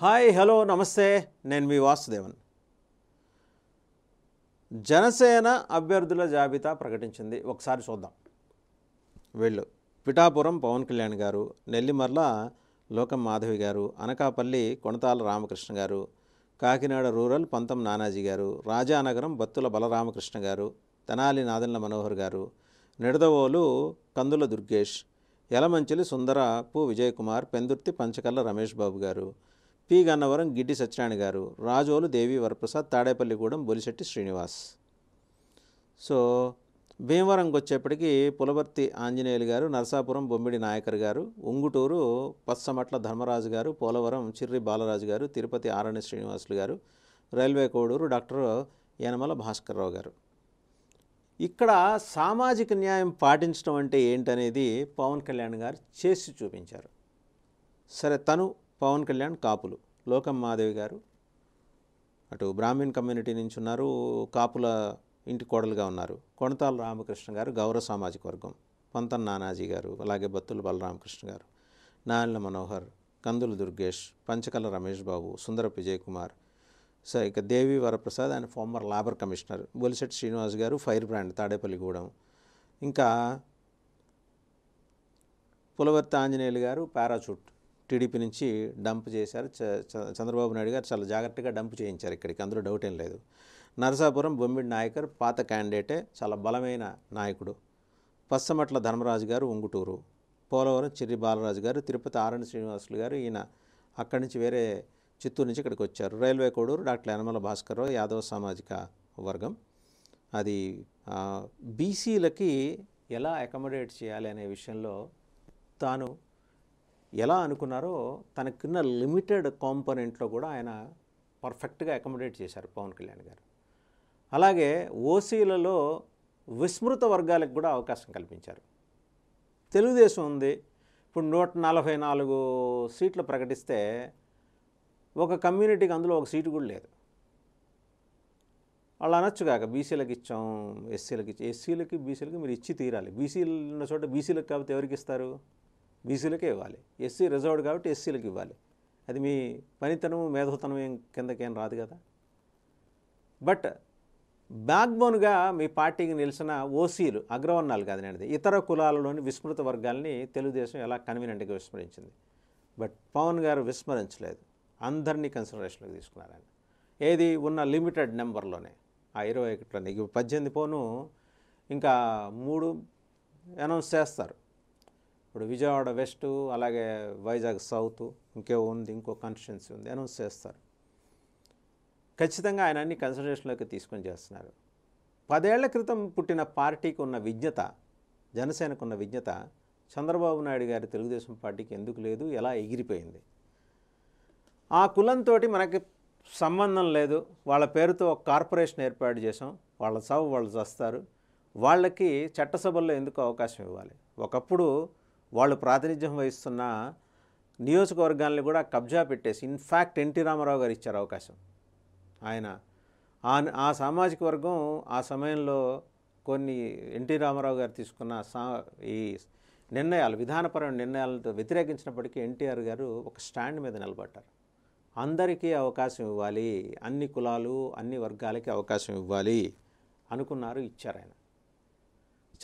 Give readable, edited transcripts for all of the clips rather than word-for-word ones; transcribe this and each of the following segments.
Hi hello నమస్తే నేను మీ వాసుదేవన్. జనసేన అభ్యర్థుల జాబితా ప్రకటించింది. ఒకసారి చూద్దాం. వీళ్ళు పిఠాపురం పవన్ కళ్యాణ్ గారు, నెల్లిమర్ల లోకం మాధవి గారు, అనకాపల్లి కొణతాల రామకృష్ణ గారు, కాకినాడ రూరల్ పంతం నానాజీ గారు, రాజానగరం బత్తుల బలరామకృష్ణ గారు, తెనాలి నాదెండ్ల మనోహర్ గారు, నిడదవోలు కందుల దుర్గేష్, యలమంచిలి సుందరపు విజయకుమార్, పెందుర్తి పంచకల్ల రమేష్ బాబు గారు, పి గన్నవరం గిడ్డి సత్యనారాయణ గారు, రాజోలు దేవి వరప్రసాద్, తాడేపల్లిగూడెం బొలిశెట్టి శ్రీనివాస్. సో భీమవరంకి వచ్చేప్పటికి పులవర్తి ఆంజనేయులు గారు, నరసాపురం బొమ్మిడి నాయకర్ గారు, ఉంగుటూరు పచ్చమట్ల ధర్మరాజు గారు, పోలవరం చిర్రి బాలరాజు గారు, తిరుపతి ఆరణి శ్రీనివాసులు గారు, రైల్వే కోడూరు డాక్టర్ యనమల భాస్కర్రావు గారు. ఇక్కడ సామాజిక న్యాయం పాటించడం అంటే ఏంటనేది పవన్ కళ్యాణ్ గారు చేసి చూపించారు. సరే, తను పవన్ కళ్యాణ్ కాపులు, లోకం మాధవి గారు అటు బ్రాహ్మణ్ కమ్యూనిటీ నుంచి ఉన్నారు, కాపుల ఇంటి కోడలుగా ఉన్నారు. కొణతాల రామకృష్ణ గారు గౌరవ సామాజిక వర్గం, పంతం నానాజీ గారు, అలాగే బత్తుల బలరామకృష్ణ గారు, నాయన్ల మనోహర్, కందుల దుర్గేష్, పంచకల్ల రమేష్ బాబు, సుందరపు విజయకుమార్. సో ఇక దేవి వరప్రసాద్ ఆయన former labour commissioner, Bolisetti Srinivas garu fire brand Tadepalligudem, ఇంకా పులవర్తి ఆంజనేయులు గారు పారాచూట్ టీడీపీ నుంచి డంప్ చేశారు. చంద్రబాబు నాయుడు గారు చాలా జాగ్రత్తగా డంప్ చేయించారు ఇక్కడికి, అందులో డౌట్ ఏం లేదు. నరసాపురం బొమ్మిడి నాయకర్ పాత క్యాండిడేటే, చాలా బలమైన నాయకుడు. పచ్చమట్ల ధర్మరాజు గారు ఉంగుటూరు, పోలవరం చిర్రి బాలరాజు గారు, తిరుపతి ఆరణి శ్రీనివాసులు గారు, ఈయన అక్కడి నుంచి వేరే చిత్తూరు నుంచి ఇక్కడికి వచ్చారు. రైల్వే కోడూరు డాక్టర్ యనమల భాస్కర్రావు యాదవ సామాజిక వర్గం. అది బీసీలకి ఎలా అకామిడేట్ చేయాలి అనే విషయంలో తాను ఎలా అనుకున్నారో తనకున్న లిమిటెడ్ కాంపోనెంట్లో కూడా ఆయన పర్ఫెక్ట్గా అకామిడేట్ చేశారు పవన్ కళ్యాణ్ గారు. అలాగే ఓసీలలో విస్మృత వర్గాలకు కూడా అవకాశం కల్పించారు. తెలుగుదేశం ఉంది, ఇప్పుడు 144 సీట్లు ప్రకటిస్తే ఒక కమ్యూనిటీకి అందులో ఒక సీటు కూడా లేదు. వాళ్ళు అనొచ్చుగాక బీసీలకు ఇచ్చాం, ఎస్సీలకు ఇచ్చాం. ఎస్సీలకి బీసీలకి మీరు ఇచ్చి తీరాలి. బీసీలు ఉన్న చోట బీసీలకు కాబట్టి ఎవరికి ఇస్తారు? బీసీలకే ఇవ్వాలి. ఎస్సీ రిజర్వ్డ్ కాబట్టి ఎస్సీలకు ఇవ్వాలి. అది మీ పనితనం మేధోతనం కిందకేం రాదు కదా. బట్ బ్యాక్బోన్గా మీ పార్టీకి నిలిచిన ఓసీలు, అగ్రవర్ణాలు కాదు అనేది, ఇతర కులాలలోని విస్మృత వర్గాల్ని తెలుగుదేశం ఎలా కన్వీనెంట్గా విస్మరించింది. బట్ పవన్ గారు విస్మరించలేదు, అందరినీ కన్సిడరేషన్లోకి తీసుకున్నారు ఆయన. ఏది ఉన్న లిమిటెడ్ నెంబర్లోనే ఆ 21లోనే 18 పోను ఇంకా 3 అనౌన్స్ చేస్తారు. ఇప్పుడు విజయవాడ వెస్ట్, అలాగే వైజాగ్ సౌత్, ఇంకో కాన్స్టిట్యున్సీ ఉంది, అనౌన్స్ చేస్తారు. ఖచ్చితంగా ఆయన అన్ని కన్సిడరేషన్లోకి తీసుకొని చేస్తున్నారు. 10 ఏళ్ల క్రితం పుట్టిన పార్టీకి ఉన్న విజ్ఞత, జనసేనకు ఉన్న విజ్ఞత చంద్రబాబు నాయుడు గారి తెలుగుదేశం పార్టీకి ఎందుకు లేదు, ఎలా ఎగిరిపోయింది? ఆ కులంతో మనకి సంబంధం లేదు, వాళ్ళ పేరుతో ఒక కార్పొరేషన్ ఏర్పాటు చేసాం, వాళ్ళ సాగు వాళ్ళు చేస్తారు, వాళ్ళకి చట్టసభల్లో ఎందుకు అవకాశం ఇవ్వాలి? ఒకప్పుడు వాళ్ళు ప్రాతినిధ్యం వహిస్తున్న నియోజకవర్గాల్ని కూడా కబ్జా పెట్టేసి, ఇన్ఫ్యాక్ట్ ఎన్టీ రామారావు గారు ఇచ్చారు అవకాశం. ఆయన ఆ సామాజిక వర్గం ఆ సమయంలో కొన్ని ఎన్టీ రామారావు గారు తీసుకున్న ఈ నిర్ణయాలు, విధానపరమైన నిర్ణయాలతో వ్యతిరేకించినప్పటికీ ఎన్టీఆర్ గారు ఒక స్టాండ్ మీద నిలబడ్డారు. అందరికీ అవకాశం ఇవ్వాలి, అన్ని కులాలు అన్ని వర్గాలకి అవకాశం ఇవ్వాలి అనుకున్నారు, ఇచ్చారు ఆయన.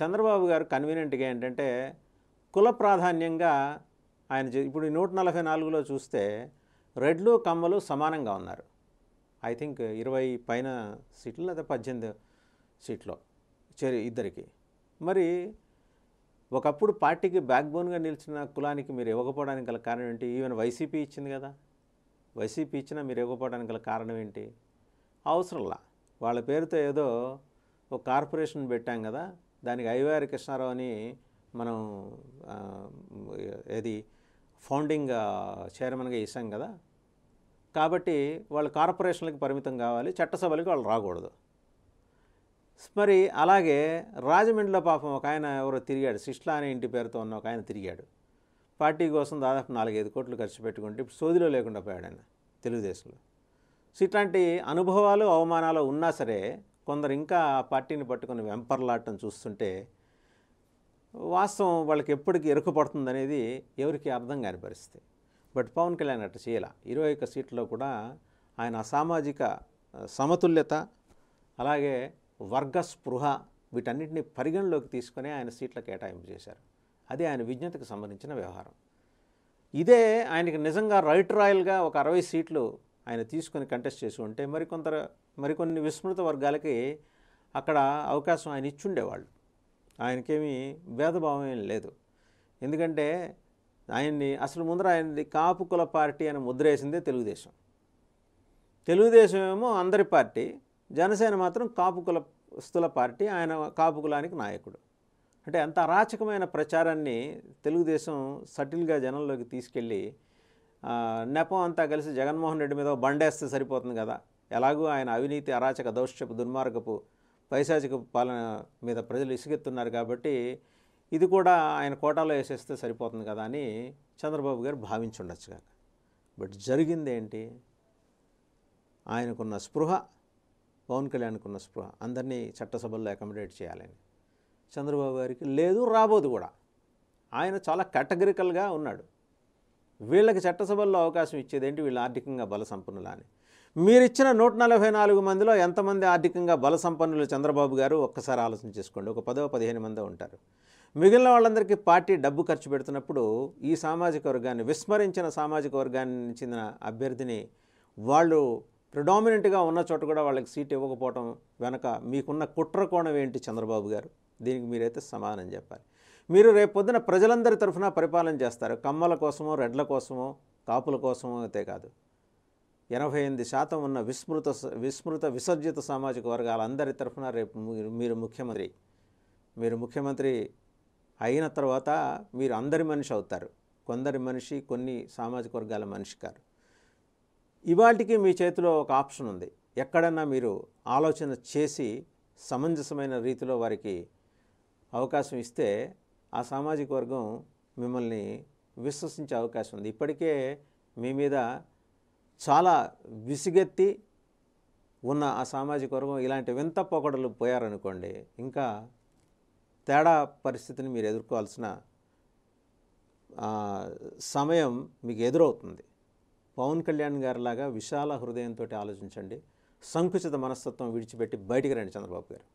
చంద్రబాబు గారు కన్వీనియంట్గా ఏంటంటే కుల ప్రాధాన్యంగా ఆయన ఇప్పుడు 144లో చూస్తే రెడ్లు కమ్మలు సమానంగా ఉన్నారు. ఐ థింక్ 20 పైన సీట్లు లేదా 18 సీట్లో ఇద్దరికి. మరి ఒకప్పుడు పార్టీకి బ్యాక్బోన్గా నిలిచిన కులానికి మీరు ఇవ్వకపోవడానికి గల కారణం ఏంటి? ఈవెన్ వైసీపీ ఇచ్చింది కదా, వైసీపీ ఇచ్చినా మీరు ఇవ్వకపోవడానికి గల కారణం ఏంటి? అవసరంలా, వాళ్ళ పేరుతో ఏదో ఒక కార్పొరేషన్ పెట్టాం కదా, దానికి ఐవైఆర్ కృష్ణారావు అని మనం ఏది ఫౌండింగ్ చైర్మన్గా ఇస్తాం కదా, కాబట్టి వాళ్ళు కార్పొరేషన్లకు పరిమితం కావాలి, చట్టసభలకు వాళ్ళు రాకూడదు. మరి అలాగే రాజమండ్రిలో పాపం ఒక ఆయన ఎవరో తిరిగాడు, శిష్లా అనే ఇంటి పేరుతో ఉన్న ఒక ఆయన తిరిగాడు. పార్టీ కోసం దాదాపు 4-5 కోట్లు ఖర్చు పెట్టుకుంటే ఇప్పుడు సోదిలో లేకుండా పోయాడు ఆయన తెలుగుదేశంలో. సో ఇట్లాంటి అనుభవాలు అవమానాలు ఉన్నా సరే కొందరు ఇంకా ఆ పార్టీని పట్టుకొని వెంపర్లాటం చూస్తుంటే వాస్తవం వాళ్ళకి ఎప్పటికీ ఎరుకపడుతుంది అనేది ఎవరికి అర్థం కాని పరిస్థితి. బట్ పవన్ కళ్యాణ్ అట్లా చేయాల. 21 సీట్లలో కూడా ఆయన సామాజిక సమతుల్యత అలాగే వర్గ స్పృహ వీటన్నిటిని పరిగణలోకి తీసుకొని ఆయన సీట్ల కేటాయింపు చేశారు. అది ఆయన విజ్ఞతకు సంబంధించిన వ్యవహారం. ఇదే ఆయనకి నిజంగా రైట్ రాయల్గా ఒక 60 సీట్లు ఆయన తీసుకొని కంటెస్ట్ చేసి ఉంటే మరికొన్ని విస్మృత వర్గాలకి అక్కడ అవకాశం ఆయన ఇచ్చుండేవాళ్ళు. ఆయనకేమీ భేదభావం ఏం లేదు. ఎందుకంటే ఆయన్ని అసలు ముందర ఆయనది కాపు కుల పార్టీ అని ముద్రేసిందే తెలుగుదేశం. తెలుగుదేశం ఏమో అందరి పార్టీ, జనసేన మాత్రం కాపు కులస్తుల పార్టీ, ఆయన కాపు కులానికి నాయకుడు. అంటే అంత అరాచకమైన ప్రచారాన్ని తెలుగుదేశం సటిల్గా జనంలోకి తీసుకెళ్ళి నెపం అంతా కలిసి జగన్మోహన్ రెడ్డి మీద బండేస్తే సరిపోతుంది కదా, ఎలాగూ ఆయన అవినీతి అరాచక దౌష్ట్యపు దుర్మార్గపు పైశాచిక పాలన మీద ప్రజలు ఇసుగెత్తున్నారు కాబట్టి ఇది కూడా ఆయన కోటాలో వేసేస్తే సరిపోతుంది కదా అని చంద్రబాబు గారు భావించుండొచ్చు కాక. బట్ జరిగింది ఏంటి? ఆయనకున్న స్పృహ, పవన్ కళ్యాణ్కున్న స్పృహ అందరినీ చట్టసభల్లో అకామిడేట్ చేయాలని చంద్రబాబు గారికి లేదు, రాబోదు కూడా. ఆయన చాలా కేటగిరికల్గా ఉన్నాడు. వీళ్ళకి చట్టసభల్లో అవకాశం ఇచ్చేదేంటి, వీళ్ళు ఆర్థికంగా బల సంపన్నులా అని. మీరిచ్చిన 144 మందిలో ఎంతమంది ఆర్థికంగా బల సంపన్నులు చంద్రబాబు గారు ఒక్కసారి ఆలోచన చేసుకోండి. ఒక 10-15 మంది ఉంటారు. మిగిలిన వాళ్ళందరికీ పార్టీ డబ్బు ఖర్చు పెడుతున్నప్పుడు ఈ సామాజిక వర్గాన్ని, విస్మరించిన సామాజిక వర్గానికి చెందిన అభ్యర్థిని వాళ్ళు ప్రిడామినెంట్గా ఉన్న చోట కూడా వాళ్ళకి సీట్ ఇవ్వకపోవటం వెనక మీకున్న కుట్ర కోణం ఏంటి చంద్రబాబు గారు? దీనికి మీరైతే సమాధానం చెప్పాలి. మీరు రేపు పొద్దున ప్రజలందరి తరఫున పరిపాలన చేస్తారు. కమ్మల కోసమో, రెడ్ల కోసమో, కాపుల కోసమో అయితే కాదు. 88% ఉన్న విస్మృత విసర్జిత సామాజిక వర్గాలందరి తరఫున రేపు మీరు ముఖ్యమంత్రి అయిన తర్వాత మీరు అందరి మనిషి అవుతారు. కొందరి మనిషి, కొన్ని సామాజిక వర్గాల మనిషి కాదు. ఇవాటికి మీ చేతిలో ఒక ఆప్షన్ ఉంది. ఎక్కడన్నా మీరు ఆలోచన చేసి సమంజసమైన రీతిలో వారికి అవకాశం ఇస్తే ఆ సామాజిక వర్గం మిమ్మల్ని విశ్వసించే అవకాశం ఉంది. ఇప్పటికే మీ మీద చాలా విసిగెత్తి ఉన్న ఆ సామాజిక వర్గం ఇలాంటి వింత పొగడలు పోయారనుకోండి, ఇంకా తేడా పరిస్థితిని మీరు ఎదుర్కోవాల్సిన సమయం మీకు ఎదురవుతుంది. పవన్ కళ్యాణ్ గారిలాగా విశాల హృదయంతో ఆలోచించండి. సంకుచిత మనస్తత్వం విడిచిపెట్టి బయటికి రండి చంద్రబాబు గారు.